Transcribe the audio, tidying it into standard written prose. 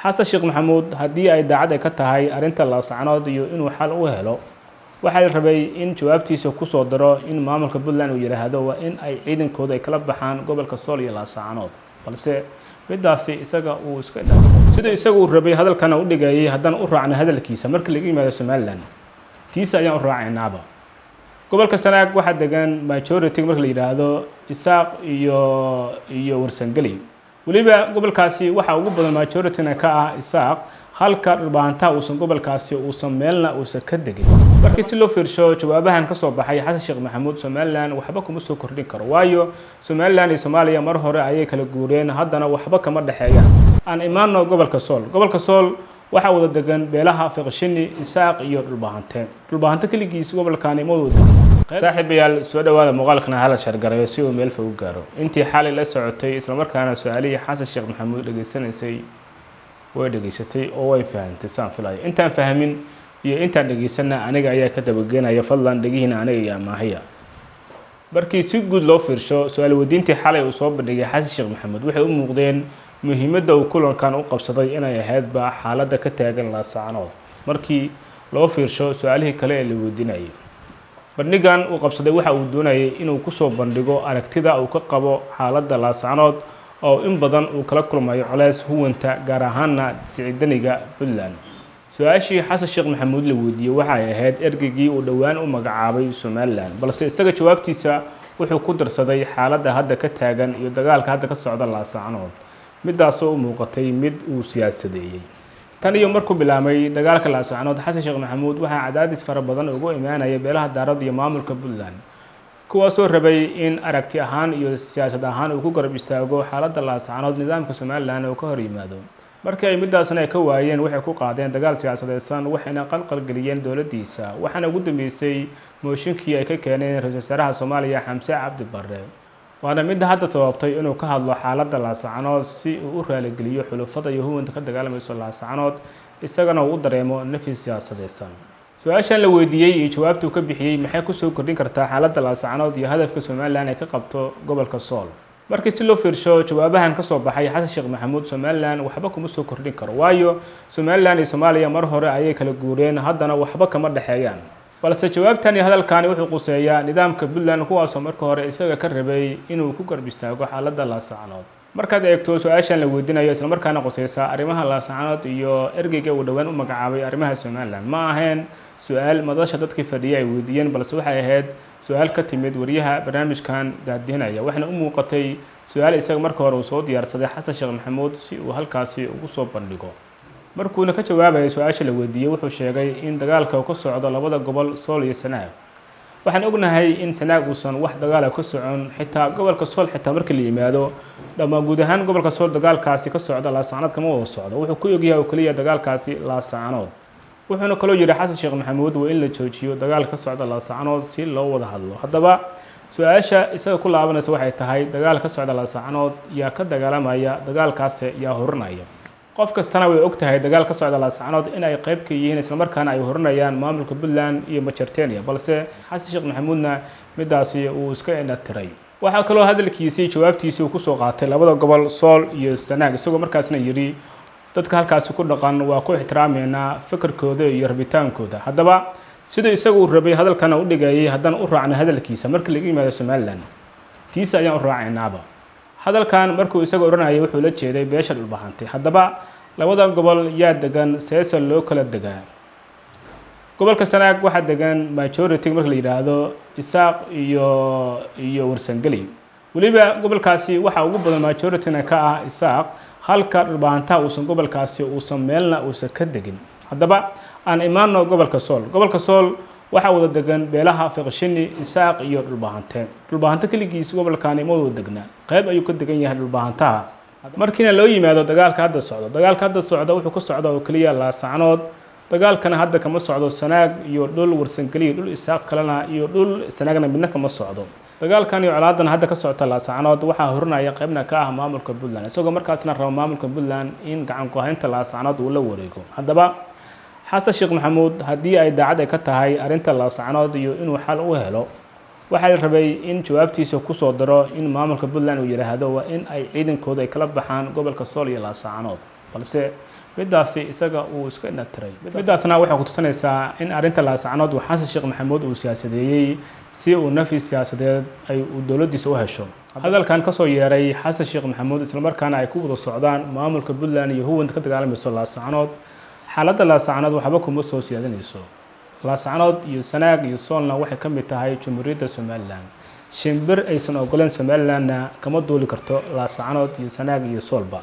xasan sheekh maxamuud haddii ay daacad ay ka tahay arrinta laascanood iyo inuu xal u helo waxaa la rabay in jawaabtiisa ku soo daro in maamulka Puntland uu yiraahdo waa in ay ciidankooda ay kala baxaan gobolka Sool iyo laascanood balse midaasi isaga uu iska dhaafay sida isagu uu rabay hadalkana u dhigayay haddana u raacna hadalkiisa markii laga yimaado Somaliland tiisa ayaan u raacaynaaba gobolka Sanaag waxa degan majority marka la yiraahdo Isaaq iyo Warsangeli waliba gobolkaasi waxa ugu badan majority-na ka ah Isaaq halka dhulbaanta uusan gobolkaasi uusan meelna uusan ka degin markii si loo fiirsho jawaabahan ka soo baxay xasan sheekh maxamuud Somaliland waxba kuma soo kordhin karo waayo Somaliland iyo Soomaaliya mar hore ayay kala guureen haddana waxba kama dhaxeeyaan aan imaano gobolka Sool waxa wada degan beelaha Fiqshini Isaaq iyo dhulbaanta kaligiis gobolkaani ma wada saaxiibayaal soo dhawaada muuqaalkana hala shargareeyo si uu meel fog u gaaro intii xalay la socotay isla markaana su'aalihii xasan sheekh maxamuud dhageysanaysay way dhageysatay oo way fahamtay saan filayo intaan fahmin iyo intaan dhageysana aniga ayaa ka dabageynaya fadlan dhagihiina aniga iyo maahiya markii si guud loo fiirsho su'aal wadiintii xalay uu soo bandhigay xasan sheekh maxamuud waxay u muuqdeen muhiimadda uu kulankan u qabsaday inay ahayd ba xaaladda ka taagan laascanood markii loo fiirsho su'aalihii kale ee la weydiinayay bandhigan uu qabsaday waxa uu doonayay inuu ku soo bandhigo aragtida uu ka qabo xaaladda laascanood oo in badan uu kala kulmayo culays huwanta gaar ahaanna siciidaniga Puntland su'aashii xasan sheekh maxamuud la weydiiyay waxa ay ahayd ergeygii uu dhawaan u magacaabay Somaliland balse isaga jawaabtiisa wuxuu ku darsaday xaaladda hadda ka taagan iyo dagaalka hadda ka socda laascanood midaas oo muuqatay mid uu siyaasadeeyay tan iyo markuu bilaamay dagaalka laascanood xasan sheekh maxamuud waxa cadaadis fara badan ugu imaanaya beelaha daarad iyo maamulka Puntland kuwaasoo rabay in aragti ahaan iyo siyaasad ahaan uu ku garab istaago xaaladda laascanood nidaamka Somaliland oo ka hor yimaado markii ay midaasna ay ka waayeen waxay ku qaadeen dagaal siyaasadeedsan waxayna qalqal galiyeen dawladdiisa waxaana ugu dambeysay mooshinkii ay ka keeneen ra'iisul wasaaraha Soomaaliya Xamse Cabdi Barre waana mid hadda sababtay inuu ka hadlo xaaladda laascanood si uu u raali geliyo xulufada iyo huwanta ka dagaalameysa laascanood isagana uu dareemo nafis siyaasadeedsan su'aashan la weydiiyay iyo jawaabtu ka bixiyay maxay ku soo kordhin kartaa xaaladda laascanood iyo hadafka Somaliland ay ka qabto gobolka Sool markii si loo fiirsho jawaabahan ka soo baxay xasan sheekh maxamuud Somaliland waxba kuma soo kordhin karo waayo Somaliland iyo Soomaaliya mar hore ayay kala guureen haddana waxba kama dhaxeeyaan balse jawaabtani hadalkaani wuxuu quseeyaa nidaamka Puntland kuwaasoo marka hore isaga ka rabay inuu ku garab istaago xaaladda laascanood markaad eegto su'aashan la weydiinayo isla markaana quseysa arrimaha laascanood iyo ergeyga uu dhawaan u magacaabay arrimaha Somaliland ma ahayn su'aal madasha dadkii fadhiyay ay weydiiyeen balse waxay ahayd su'aal ka timid wariyaha barnaamijkan daadinaya waxna u muuqatay su'aal isaga marka hore uu soo diyaarsaday xasan sheekh maxamuud si uu halkaasi ugu soo bandhigo markuuna ka jawaabayay su'aasha la weydiiyay wuxuu sheegay in dagaalka uu ka socdo labada gobol Sool iyo Sanaag waxaan ognahay in Sanaag uusan wax dagaal ka socon xitaa gobolka Sool xitaa markii la yimaado dhammaan guud ahaan gobolka Sool dagaalkaasi ka socda laascanood kama wada socdo wuxuu ku ogyahay oo kaliya dagaalkaasi laascanood wuxuuna kaloo yiri xasan sheekh maxamuud waa in la joojiyo dagaalka ka socda laascanood si loo wada hadlo haddaba su'aasha isaga ku laabanaysa waxay tahay dagaalka ka socda laascanood yaa ka dagaalamaya dagaalkaasi yaa horanaya qof kastana way ogtahay dagaal ka socda laascanood in ay qayb ka yihiin isla markaana ay horanayaan maamulka Puntland iyo Majarteeniya balse xasan sheekh maxamuudna midaasi uu iska indhatiray waxa kaloo hadalkiisii jawaabtiisii uu ku soo qaatay labada gobol Sool iyo Sanaag isagoo markaasna yiri dadka halkaas ku dhaqan waa ku ixtiraameena fikirkooda iyo rabitaankooda haddaba sida isagu uu rabay hadalkana u dhigayay haddana u raacna hadalkiisa markii laga yimaado Somaliland tiisa ayaan u raacaynaaba hadalkan markuu isaga oranayay wuxuu la jeeday beesha dhulbaantay haddaba labada gobol yaa degan seesa loo kala degaa gobolka Sanaag waxa degan majority marka la yiraahdo Isaaq iyo Warsangeli waliba gobolkaasi waxa ugu badan majority-na ka ah Isaaq halka dhulbaanta uusan gobolkaasi uusan meelna uusan ka degin haddaba aan imaano gobolka Sool waxa wada degan beelaha Fiqshini Isaaq iyo dhulbaanta kaligiis gobolkaani ma wada degna qayb ayuu ka degan yahay dhulbaantaha markiina loo yimaado dagaalka hadda socda wuxuu ka socdaa oo kaliya laascanood dagaalkana hadda kama socdo Sanaag iyo dhul Warsangeli dhul Isaaq kalena iyo dhul Sanaagna midna kama socdo dagaalkan iyo colaadan hadda ka socota laascanood waxa horanaya qaybna ka ah maamulka Puntland isagoo markaasna rabo maamulka Puntland in gacan ku haynta laascanood uu la wareego haddaba xasan sheekh maxamuud haddii ay daacad ay ka tahay arrinta laascanood iyo inuu xal u helo waxaa la rabay in jawaabtiisa ku soo daro in maamulka Puntland uu yiraahdo waa in ay ciidankooda ay kala baxaan gobolka Sool iyo laascanood balse midaasi isaga uu iska inatiray. Midaasna waxay ku tusinaysaa in arrinta laasacanood uu xasan sheekh maxamuud uu siyaasadeeyay si uu nafi siyaasadeed ay u dowladdiisa u hesho. hadalkan ka soo yeeray xasan sheekh maxamuud isla markaana ay ku wada socdaan maamulka Puntland iyo huwanta ka dagaalameyso laasacanood. xaaladda laasacanood waxba kuma soo siyaadinayso. laasacanood iyo Sanaag iyo Soolna waxay ka mid tahay Jamhuuriyadda Somaliland. shimbir aysan ogoleen Somalilandna kama duuli karto laasacanood iyo Sanaag iyo Soolba.